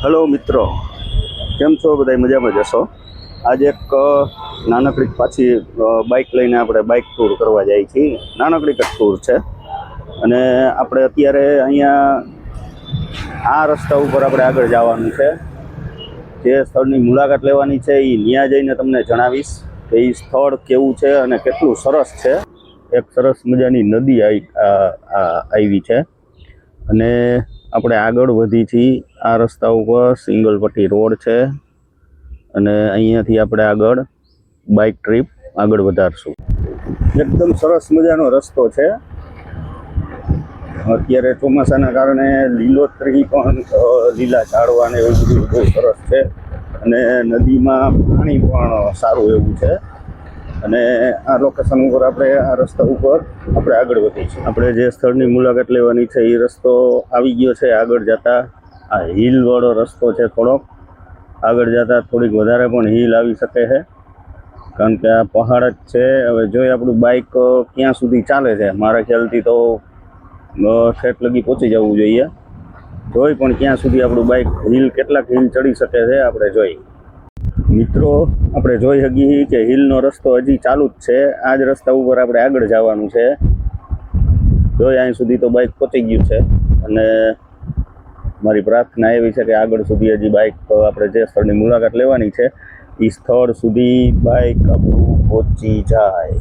Hello મિત્રો, કેમ છો? બધા મજામાં જશો? આજે એક નાનકડી પાછી બાઇક લઈને આપણે બાઇક ટૂર કરવા જઈએ છીએ. નાનકડી જ ટૂર છે અને આપણે અત્યારે અહીંયા આ રસ્તા ઉપર આપણે આગળ જવાનું છે. જે સ્થળની મુલાકાત લેવાની છે એ ત્યાં જઈને તમને જણાવીશ કે એ સ્થળ કેવું છે અને કેટલું સરસ છે. એક સરસ મજાની નદી આવી છે અને આપણે આગળ વધી છીએ. આ રસ્તા ઉપર સિંગલ પટ્ટી રોડ છે અને અહીંયાથી આપણે આગળ બાઇક ટ્રીપ આગળ વધારશું. એકદમ સરસ મજાનો રસ્તો છે. અત્યારે ચોમાસાના કારણે લીલોતરી પણ લીલા ઝાડવા ને એવું બધું બહુ સરસ છે અને નદીમાં પાણી પણ સારું એવું છે. અને આ લોકેશન ઉપર આપણે આ રસ્તા ઉપર આપણે આગળ વધીશું. આપણે જે સ્થળની મુલાકાત લેવાની છે એ રસ્તો આવી ગયો છે. આગળ જતા આ હિલવાળો રસ્તો છે. થોડોક આગળ જતા થોડીક વધારે પણ હિલ આવી શકે છે કારણ કે આ પહાડ જ છે. હવે જોઈએ આપણું બાઇક ક્યાં સુધી ચાલે છે. મારા ખ્યાલથી તો ઠેઠ લગી પહોંચી જવું જોઈએ. જોઈ પણ ક્યાં સુધી આપણું બાઇક કેટલાક હિલ ચડી શકે છે આપણે જોઈ. મિત્રો, આપણે જોઈ શકીએ કે હિલનો રસ્તો હજી ચાલુ જ છે. આ જ રસ્તા ઉપર આપણે આગળ જવાનું છે. જોઈ અહીં સુધી તો બાઇક પહોંચી ગયું છે અને મારી પ્રાર્થના એવી છે કે આગળ સુધી હજી બાઇક આપણે જે સ્થળની મુલાકાત લેવાની છે એ સ્થળ સુધી બાઇક આપણું પહોંચી જાય.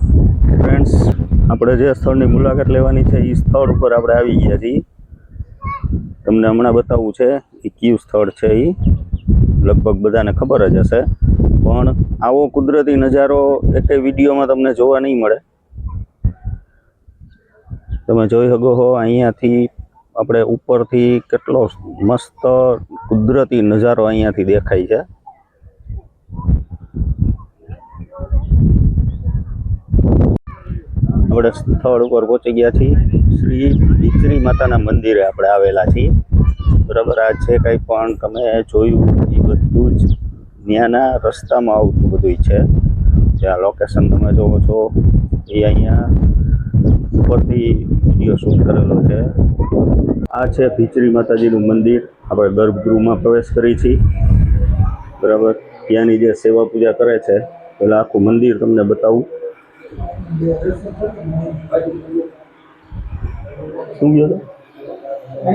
ફ્રેન્ડ્સ, આપણે જે સ્થળની મુલાકાત લેવાની છે એ સ્થળ ઉપર આપણે આવી ગયા છીએ. તમને હમણાં બતાવવું છે એ કયું સ્થળ છે. એ લગભગ બધાને ખબર જ હશે, પણ આવો કુદરતી નજારો એકેય વિડીયોમાં તમને જોવા નહીં મળે. તમે જોઈ શકો છો અહીંયાથી આપણે ઉપરથી કેટલો મસ્ત કુદરતી નજારો અહીંયાથી દેખાય છે. આપણે સ્થળ ઉપર પહોંચી ગયા છીએ. શ્રી ભીચરી માતાના મંદિરે આપણે આવેલા છીએ. બરાબર, આ છે કંઈ પણ તમે જોયું એ બધું જ ત્યાંના રસ્તામાં આવતું બધું છે. જ્યાં લોકેશન તમે જોવો છો એ અહીંયા ઉપરથી વિડીયો શૂટ કરેલો છે. આ છે ભીચરી માતાજીનું મંદિર. આપણે ગર્ભગૃહમાં પ્રવેશ કરી છીએ. બરાબર, ત્યાંની જે સેવા પૂજા કરે છે પેલા આખું મંદિર તમને બતાવું. શું ગયો એ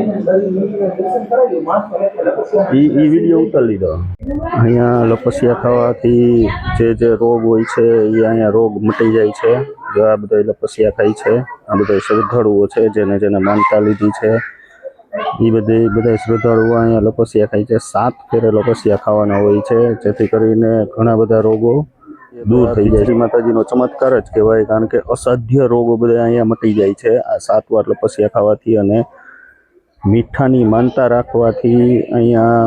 વિડીયો ઉતારી લીધો. અહીંયા લપસિયા ખાવાથી જે રોગ હોય છે એ અહીંયા રોગ મટી જાય છે. જો આ બધા લપસિયા ખાય છે, આ બધા શ્રદ્ધાળુઓ છે જેને માનતા લીધી છે એ બધા શ્રદ્ધાળુઓ અહીંયા લપસિયા ખાય છે. 7 ફેરે લપસિયા ખાવાના હોય છે જેથી કરીને ઘણા બધા રોગો દૂર થઈ જાય. શ્રી માતાજીનો ચમત્કાર જ કહેવાય કારણ કે અસાધ્ય રોગો બધા અહીંયા મટી જાય છે આ 7 વાર લપસિયા ખાવાથી અને મીઠાની માનતા રાખવાથી. અહીંયા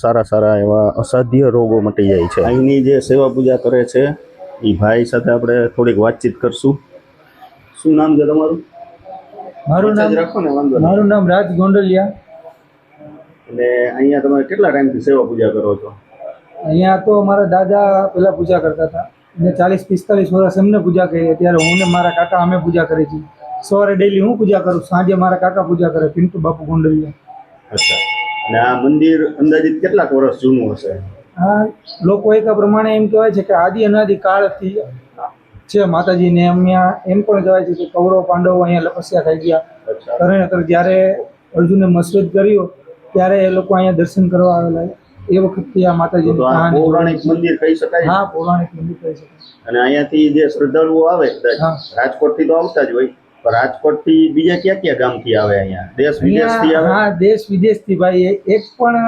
સારા એવા અસાધ્ય રોગો મટી જાય છે. અહીંની જે સેવા પૂજા કરે છે એ ભાઈ સાથે આપણે થોડીક વાતચીત કરશું. શું નામ છે તમારું? મારું નામ રાજ ગોંડલિયા. અને અહીંયા તમે કેટલા ટાઈમથી સેવા પૂજા કરો છો? અહીંયા તો મારા દાદા પહેલા પૂજા કરતા હતા અને 40-45 વર્ષ એમને પૂજા કરી. અત્યારે હું ને મારા કાકા અમે પૂજા કરી છીએ. સવારે ડેલી હું પૂજા કરું, સાંજે મારા કાકા પૂજા કરે, પિન્ટુ બાપુ ગોંડલિયા. અચ્છા. અને આ મંદિર અંદાજિત કેટલાક વર્ષ જૂનું હશે? હા, લોકો એક પ્રમાણે એમ કહેવાય છે કે આદિ અનાદિ કાળથી છે માતાજીને. એમ પણ કહેવાય છે કે કૌરવ પાંડવો અહીંયા લપસ્યા થઈ ગયા. તરણેતર જ્યારે અર્જુને મસરત કર્યો ત્યારે એ લોકો અહીંયા દર્શન કરવા આવેલા. એ વખતથી આ માતાજીનું પૌરાણિક મંદિર કહી શકાય. હા, પૌરાણિક મંદિર કહી શકાય. અને અહીંયાથી જે શ્રદ્ધાળુઓ આવે રાજકોટથી તો આવતા જ હોય, પણ રાજકોટથી બીજા ક્યાં ગામથી આવે અહીંયા? દેશ વિદેશથી આવે? હા, દેશ વિદેશથી ભાઈ. એક પણ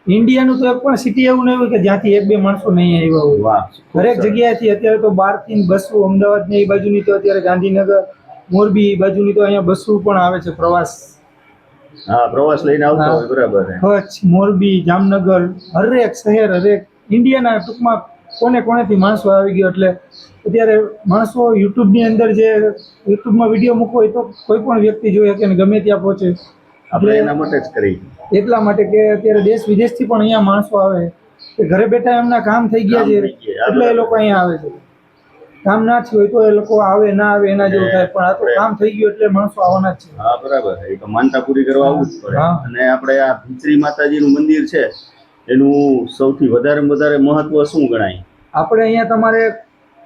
ઇન્ડિયાનું તો એક પણ સિટી એવું નહીં હોય કે જ્યાંથી 1-2 માણસો નહીં આવ્યા હોય. વાહ, દરેક જગ્યાએથી. અત્યારે તો બહારથી બસો, અમદાવાદ ને એ બાજુની તો અત્યારે ગાંધીનગર, મોરબી એ બાજુની તો અહીંયા બસો પણ આવે છે પ્રવાસ. હા, પ્રવાસ લઈને આવતો હોય. બરાબર. કચ્છ, મોરબી, જામનગર, હરેક શહેર, હરેક ઇન્ડિયાના ટૂંકમાં કોનેથી માણસો આવી ગયો. એટલે અત્યારે માણસો યુટ્યુબની અંદર જે યુટ્યુબમાં વિડીયો મૂકવો હોય તો કોઈ પણ વ્યક્તિ જોઈએ કે ગમે ત્યાં પહોંચે. આપણે એના માટે જ કરી. એટલા માટે કે અત્યારે દેશ વિદેશથી પણ અહીંયા માણસો આવે કે ઘરે બેઠા એમના કામ થઈ ગયા છે એટલે એ લોકો અહીંયા આવે છે. કામ ના થયું હોય તો એ લોકો આવે ના આવે એના જેવું થાય, પણ આ તો કામ થઈ ગયું એટલે માણસો આવવાના જ છે. હા બરાબર, એ તો માનતા પૂરી કરવા આવવું જ પડે. હા. અને આપણે આ ભીચરી માતાજીનું મંદિર છે એનું સૌથી વધારે મહત્વ શું ગણાય? આપણે અહીંયા તમારે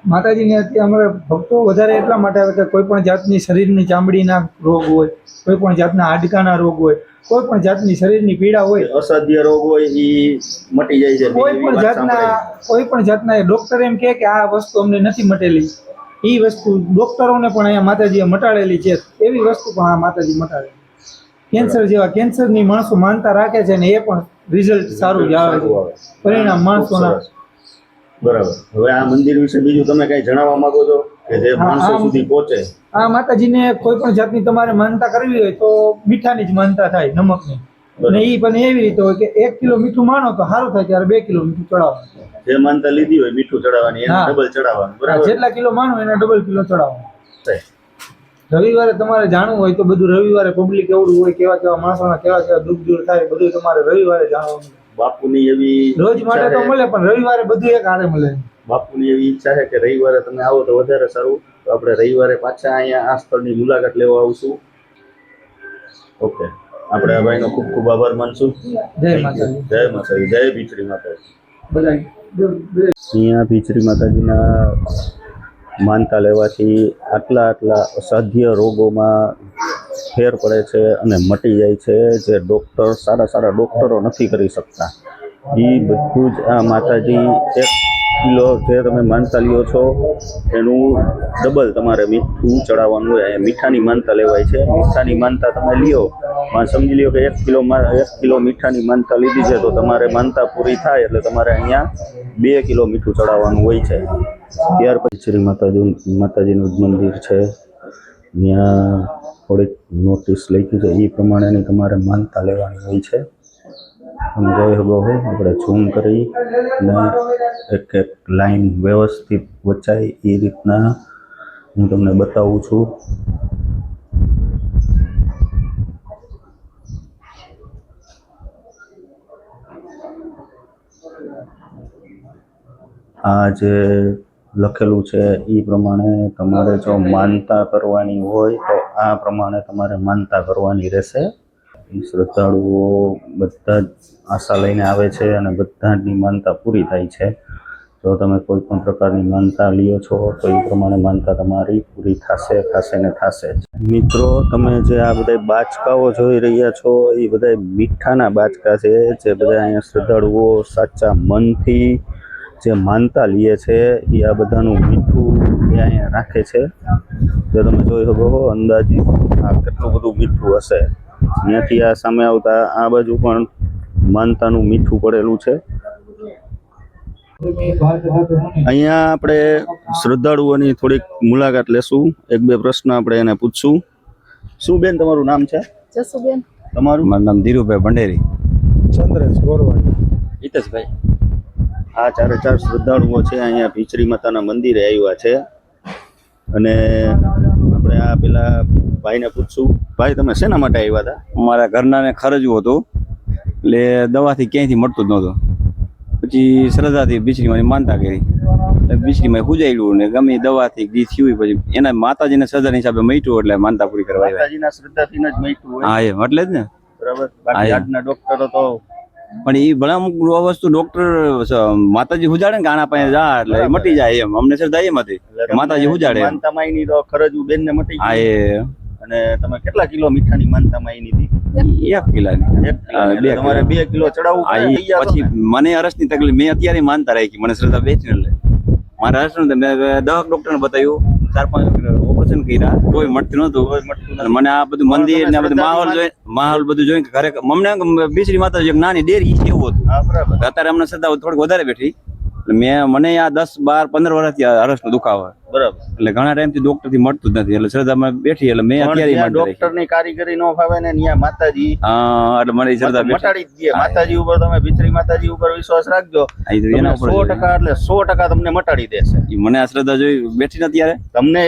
માતાજીને અત્યારે અમારે ભક્તો વધારે એટલા માટે આવે કે કોઈ પણ જાતની શરીરની ચામડીના રોગ હોય, કોઈ પણ જાતના હાડકાના રોગ હોય, કોઈ પણ જાતની શરીરની પીડા હોય, અસાધ્ય રોગ હોય એ મટી જાય છે. કોઈ પણ જાતના ડોક્ટર એમ કહે કે આ વસ્તુ અમને નથી મટેલી, એ વસ્તુ ડોક્ટરોને પણ અહીંયા માતાજીએ મટાડેલી છે, એવી વસ્તુ પણ આ માતાજી મટાડે. કેન્સર જેવા કેન્સરની માણસો માનતા રાખે છે ને એ પણ રિઝલ્ટ સારું જ આવે છે, પરિણામ માણસોના. બરાબર. હવે આ મંદિર વિશે બીજું તમે કઈ જણાવવા માંગો છો કે જે માણસો સુધી પહોંચે? આ માતાજીને કોઈ પણ જાતની તમારે માનતા કરવી હોય તો મીઠાની જ માનતા થાય, નમકની. અને એ પણ એવી રીતે હોય કે 1 કિલો મીઠું માનો તો સારું થાય ત્યારે 2 કિલો મીઠું ચડાવવાનું. જે માનતા લીધી હોય મીઠું ચડાવવાની એને ડબલ ચડાવવાનું. બરાબર, જેટલા કિલો માનો એના ડબલ કિલો ચડાવવાનું. રવિવારે તમારે જાણવું હોય તો બધું રવિવારે પબ્લિક એવડું હોય, કેવા કેવા માણસોના કેવા દુઃખ દૂર થાય, બધું તમારે રવિવારે જાણવાનું. બાપુની એવી રોજ માટે તો મળે પણ રવિવારે બધું એક હારે મળે. બાપુની એવી ઈચ્છા છે કે રવિવારે તમે આવો તો વધારે સારું. તો આપણે રવિવારે પાછા અહીંયા આ સ્થળની મુલાકાત લેવા આવશું. ઓકે, આપણે આ ભાઈનો ખૂબ ખૂબ આભાર માનશું. જય માતાજી. જય માતાજી. જય ભીચરી માતાજી. બધા અહીંયા ભીચરી માતાજીના માનતા લેવાથી આટલા અસાધ્ય રોગોમાં ફેર પડે છે અને મટી જાય છે, જે ડૉક્ટર સારા ડૉક્ટરો નથી કરી શકતા. એ બધું જ આ માતાજી 1 કિલો જે તમે માનતા લ્યો છો એનું ડબલ તમારે મીઠું ચડાવવાનું હોય. અહીંયા મીઠાની માનતા લેવાય છે. મીઠાની માનતા તમે લ્યો, સમજી લ્યો કે 1 કિલો મીઠાની માનતા લીધી છે તો તમારે માનતા પૂરી થાય એટલે તમારે અહીંયા 2 કિલો મીઠું ચડાવવાનું હોય છે. ત્યાર પછી શ્રી માતાજીનું મંદિર છે, ત્યાં થોડીક નોટિસ લખી છે એ પ્રમાણેની તમારે માનતા લેવાની હોય છે. તમે જોઈ શકો છો, આપણે ઝૂમ કરી અને એક લાઈન વ્યવસ્થિત વચાય એ રીતના હું તમને બતાવું છું. આ જે લખેલું છે એ પ્રમાણે તમારે જો માનતા કરવાની હોય તો આ પ્રમાણે તમારે માનતા કરવાની રહેશે. એ શ્રદ્ધાળુઓ બધા જ આશા લઈને આવે છે અને બધાની માનતા પૂરી થાય છે. જો તમે કોઈ પણ પ્રકારની માનતા લ્યો છો તો એ પ્રમાણે માનતા તમારી પૂરી થશે ને થશે જ. મિત્રો, તમે જે આ બધા બાચકાઓ જોઈ રહ્યા છો એ બધા મીઠાના બાચકા છે, જે બધા અહીંયા શ્રદ્ધાળુઓ સાચા મનથી જે માનતા લે છે એ આ બધાનું મીઠું એ અહીંયા રાખે છે. જો તમે જોઈ શકો છો અંદાજિત આ કેટલું બધું મીઠું હશે. ત્યાંથી આ સામે આવતા આ બાજુ પણ માનતાનું મીઠું પડેલું છે. અહીંયા આપણે શ્રદ્ધાળુઓની થોડીક મુલાકાત લેશું. 1-2 પ્રશ્ન આપણે એને પૂછશું. શું બેન તમારું નામ છે? જસુબેન. તમારું? મારું નામ ધીરુભાઈ ભંડેરી. ચંદ્રેશ ગોરવાડ. હિતેશભાઈ. આ 4 શ્રદ્ધાળુઓ છે અહીંયા ભીચરી માતાના મંદિરે આવ્યા છે અને આપણે આ પેલા ભાઈને પૂછશું. ભાઈ, તમે શેના માટે આવ્યા હતા? મારા ઘરનાને ખરજવું હતું એટલે દવાથી ક્યાંયથી મળતું જ નહોતું. પછી શ્રદ્ધાથી ભીચરીમાં માનતા કરી, ભીચરીમાં હુજાયેલું ને ગમે દવાથી ગીત થયું પછી એના માતાજીના શ્રદ્ધાના હિસાબે મટ્યું એટલે માનતા પૂરી કરવા આવ્યા. માતાજીના શ્રદ્ધાથી જ મટ્યું હોય. હા, એમ એટલે જ ને. બરાબર. બાકી આજના ડોક્ટરો તો પણ એ ભલે અમુક વસ્તુ ડોક્ટર માતાજી હુજાડે ને ગાણા પાસે જા એટલે મટી જાય. એમ અમને શ્રદ્ધા એમ હતી માતાજી હુજાડે. માનતા માઈની તો ખરજવું બેન ને મટી હા ગયું. અને તમે કેટલા કિલો મીઠાની માનતા માઈની હતી? 1 કિલોની. તમારે 2 કિલો ચડાવવું પડે. પછી મને અરસની તકલીફ મેં અત્યારે માનતા રાખી, મને શ્રદ્ધા બેચી એટલે મારા અરસ મેં 10 ડોક્ટરને બતાવ્યું, 4-5 ઓપરેશન કર્યા, કોઈ મળતું નહોતું. મને આ બધું મંદિર ને આ બધું માહોલ બધું જોઈને ઘરે અમને ભીચરી માતાજી એક નાની ડેરી છે એવું હતું. અત્યારે અમને શ્રદ્ધા થોડીક વધારે બેઠી. મને આ 10, 12, 15 વર્ષથી હરસનો દુખાવો. બરાબર. એટલે ઘણા ટાઈમથી ડોક્ટર થી મળતું જ નથી એટલે શ્રદ્ધામાં બેઠી એટલે મેં અત્યારે ડોક્ટર ની કારીગરી નો ફાવે ને ત્યાં માતાજી એટલે મને શ્રદ્ધા મટાડી જ દે. માતાજી ઉપર તમે ભીચરી માતાજી ઉપર વિશ્વાસ રાખજો, એના 100% એટલે 100% તમને મટાડી દેશે. મને આ શ્રદ્ધા જોઈ બેઠી ને ત્યારે તમને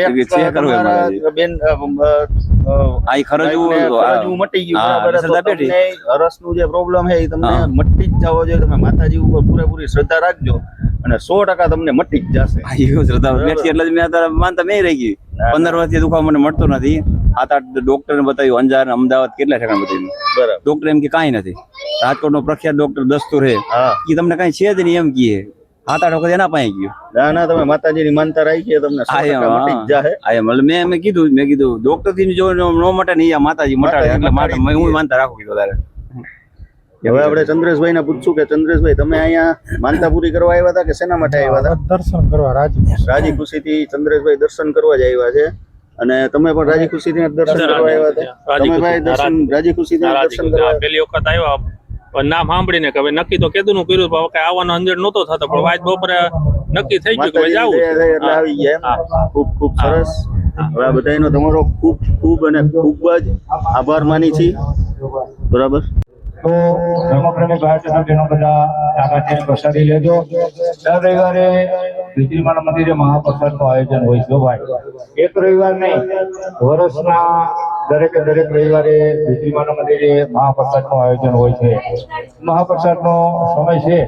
બેન આ ખરજવું મટી ગયું. હરસ નું જે પ્રોબ્લેમ છે એ તમને મટી જ જવો જોઈએ. તમે માતાજી ઉપર પૂરેપૂરી શ્રદ્ધા રાખજો અને 100% તમને મટી જ જશે. આ એવું શ્રદ્ધા બેઠી એટલે જ મેં અત્યારે માનતા મેં રહી ગઈ. 15 વર્ષથી દુખાવો મને મળતો નથી. 7-8 ડોક્ટરને બતાવ્યું, અંજાર અમદાવાદ કેટલા ઠેકાણે બતાવ્યું. બરાબર. ડોક્ટર એમ કે કાંઈ નથી. રાજકોટનો પ્રખ્યાત ડોક્ટર દસ્તુર હે, હા એ તમને કાંઈ છે જ નહીં એમ કહે. 7-8 વખત એના પાસે ગયો. ના ના, તમે માતાજીની માનતા રાખી તમને 100% મટી જ જાહે. મેં કીધું ડોક્ટર થી જો ન મટે ને આ માતાજી મટાડે એટલે માટે હું માનતા રાખું કીધું તારે. હવે આપણે ચંદ્રેશભાઈ ને પૂછશું કે ચંદ્રેશભાઈ તમે અહીંયા માનતા પૂરી કરવા આવ્યા હતા કે શેના માટે આવ્યા હતા? દર્શન કરવા રાજી ખુશીથી ચંદ્રેશભાઈ દર્શન કરવા જ આવ્યા છે. અને તમે પણ રાજી ખુશીથી દર્શન કરવા આવ્યા હતા? તમે ભાઈ રાજી ખુશીથી દર્શન કરવા પેલી વખત આવ્યા નામ સાંભળીને કે હવે નક્કી તો કેદું નું કર્યું પણ કઈ આવવાનો અંજર નહોતો થતો, પણ આજ બપોરે નક્કી થઈ ગયું કે ભાઈ જાવું છે. એટલે આવી ગયા એમ. ખૂબ ખૂબ સરસ. હવે આ બધાનો તમારો ખૂબ ખૂબ અને ખૂબ જ આભાર માની છીએ. બરાબર. તો ધર્મપ્રેમી ભાઈ બહેનો બધા આગળ પ્રસાદી લેજો. દર રવિવારે વીજળીમાના મંદિરે મહાપ્રસાદનું આયોજન હોય છે ભાઈ. એક રવિવાર નહીં, વર્ષના દરેકે દરેક રવિવારે વીજળીમાના મંદિરે મહાપ્રસાદનું આયોજન હોય છે. મહાપ્રસાદનો સમય છે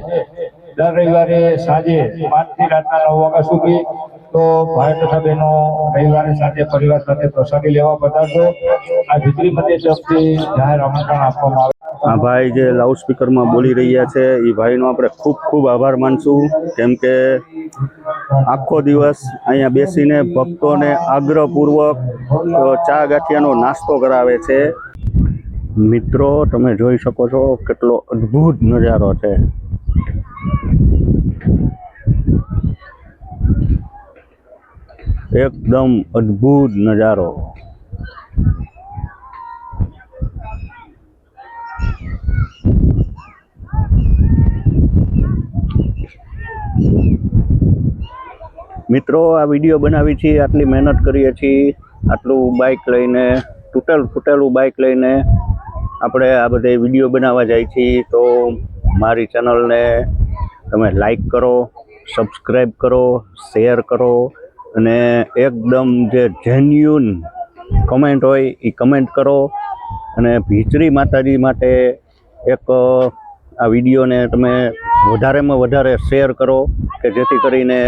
દર રવિવારે સાંજે 5 થી રાતના 9 વાગ્યા સુધી. તો ભાઈ તથા બહેનો રવિવારે સાથે પરિવાર સાથે પ્રસાદી લેવા પધારજો. આ વીજળી મંદિર તરફથી જાહેર આમંત્રણ આપવામાં આવે. આ ભાઈ જે લાઉડ સ્પીકરમાં બોલી રહ્યા છે એ ભાઈનો આપણે ખૂબ ખૂબ આભાર માનશું, કેમ કે આખો દિવસ અહીંયા બેસીને ભક્તોને આગ્રહપૂર્વક ચા ગાંઠિયાનો નાસ્તો કરાવે છે. મિત્રો તમે જોઈ શકો છો કેટલો અદ્ભુત નજારો છે. એકદમ અદ્ભુત નજારો. મિત્રો આ વિડીયો બનાવી છીએ, આટલી મહેનત કરીએ છીએ, આટલું બાઇક લઈને તૂટેલું બાઇક લઈને આપણે આ બધે વિડીયો બનાવવા જાય છીએ. તો મારી ચેનલને તમે લાઈક કરો, સબસ્ક્રાઈબ કરો, શેર કરો અને એકદમ જે જેન્યુન કમેન્ટ હોય એ કમેન્ટ કરો. અને ભીચરી માતાજી માટે એક આ વિડીયોને તમે વધારેમાં વધારે શેર કરો કે જેથી કરીને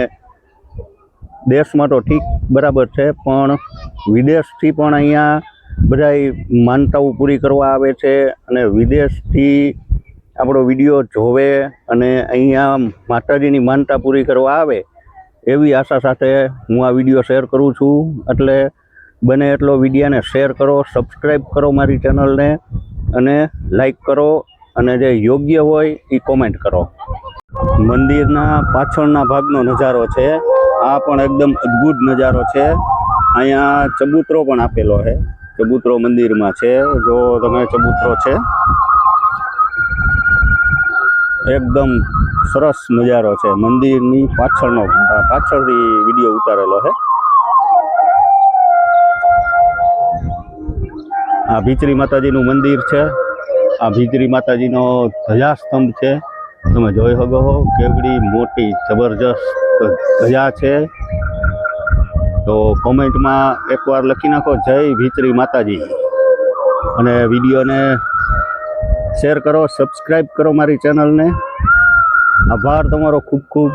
દેશમાં તો ઠીક બરાબર છે પણ વિદેશથી પણ અહીંયા બધાય માનતાઓ પૂરી કરવા આવે છે અને વિદેશથી આપણો વિડીયો જોવે અને અહીંયા માતાજીની માનતા પૂરી કરવા આવે એવી આશા સાથે હું આ વિડીયો શેર કરું છું. એટલે બને એટલો વિડીયોને શેર કરો, સબસ્ક્રાઈબ કરો મારી ચેનલને અને લાઈક કરો અને જે યોગ્ય હોય એ કોમેન્ટ કરો. મંદિરના પાછળના ભાગનો નજારો છે આ પણ એકદમ અદ્ભુત નજારો છે. અહીંયા ચબૂતરો પણ આપેલો છે, ચબૂતરો મંદિરમાં છે. જો તમે ચબૂતરો છે, એકદમ સરસ નજારો છે. મંદિરની પાછળથી વિડીયો ઉતારેલો છે. આ ભીચરી માતાજીનું મંદિર છે. આ ભીચરી માતાજીનો ધજાસ્તંભ છે. તમે જોઈ શકો છો કેવડી મોટી જબરજસ્ત ધજા છે. તો કોમેન્ટમાં એકવાર લખી નાખો જય ભીચરી માતાજી અને વિડીયોને શેર કરો, સબસ્ક્રાઈબ કરો મારી ચેનલને. આભાર તમારો ખૂબ ખૂબ.